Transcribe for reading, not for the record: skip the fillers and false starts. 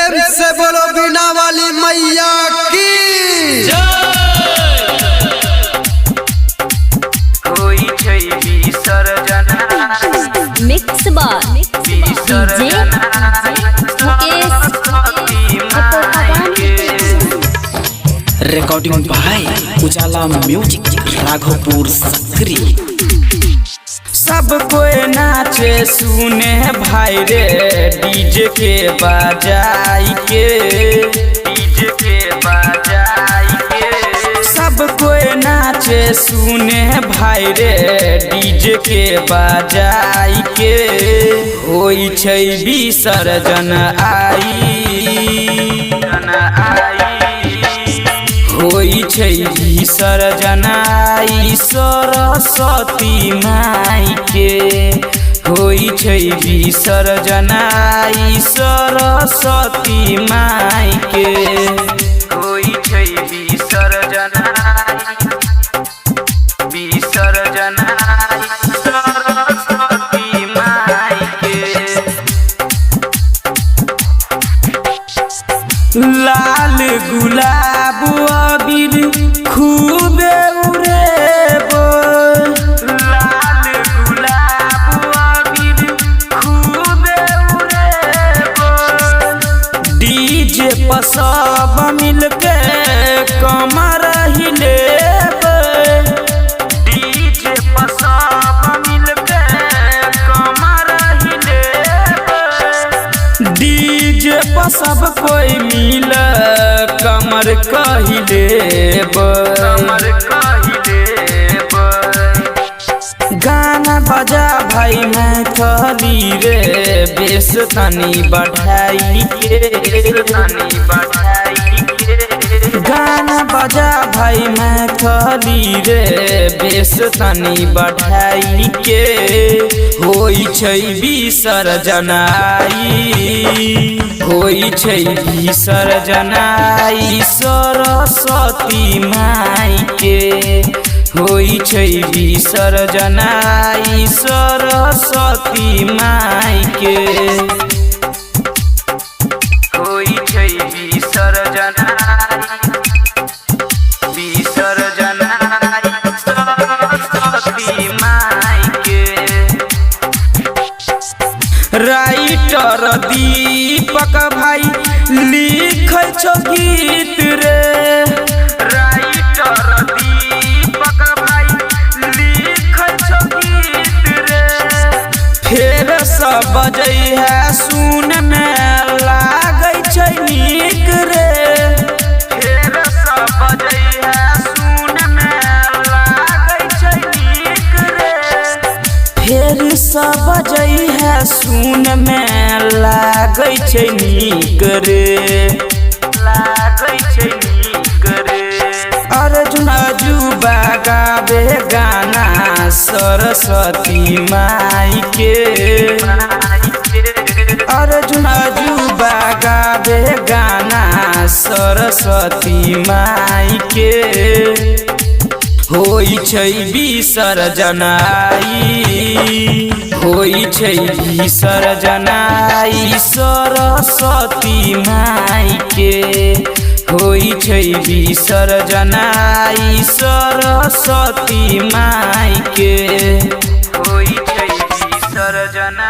प्रेम से बोलो बीना वाली मैया की कोई छै विसर्जन मिक्स बार DJ recording by Ujala music Raghopur Sakri. सब कोई नाचे सुने भाई रे डीजे के बजाई के, डीजे के बजाई के। सब कोई नाचे सुने भाई रे डीजे के बजाई के। होई छै विसर्जन होई छै विसर्जन सरस्वती माई के। होई छै विसर्जन सरस्वती माई के। होई छै विसर्जन विसर्जन सरस्वती माई के। लाल गुलाब अबीर खूबे उड़ेबो, लाल गुलाब अबीर खूबे उड़ेबो। डीजे पर सब मिलके कमर हिलेबो, डीजे पर सब मिलके कमर हिलेबो। डीजे पर सब कोई मिल कमर कहिलेब, कमर कहिलेब। गाना बजा भाई मैथिली रे बेस तनी बढ़ाई के, तनी बढ़ाई के। गाना बजा भाई मैथिली रे बेस तनी बढ़ाई के। होई छै विसर्जन होई छै विसर्जन सरस्वती माई के। होई छै विसर्जन सरस्वती माई के। होई छै विसर्जन विसर्जन सरस्वती माई के। राइटर दीपक भाई लिखै छौ गीत रे, राइटर दीपक भाई लिखै छौ गीत रे। फेर सब बजै है सुन में लागै छै नीक रे। फेर सब बजै है सुन में लागै छै नीक रे। फेर सब बजै है सुन में लागै छै नीक रे, लागै छै नीक रे। अर्जुन अजूबा गावे गाना सरस्वती माई के। अर्जुन अजूबा गावे गाना सरस्वती माई के। होई छै विसर्जन होई छै विसर्जन सरस्वती माई के। होई छै विसर्जन सरस्वती माई के। होई छै विसर्जन।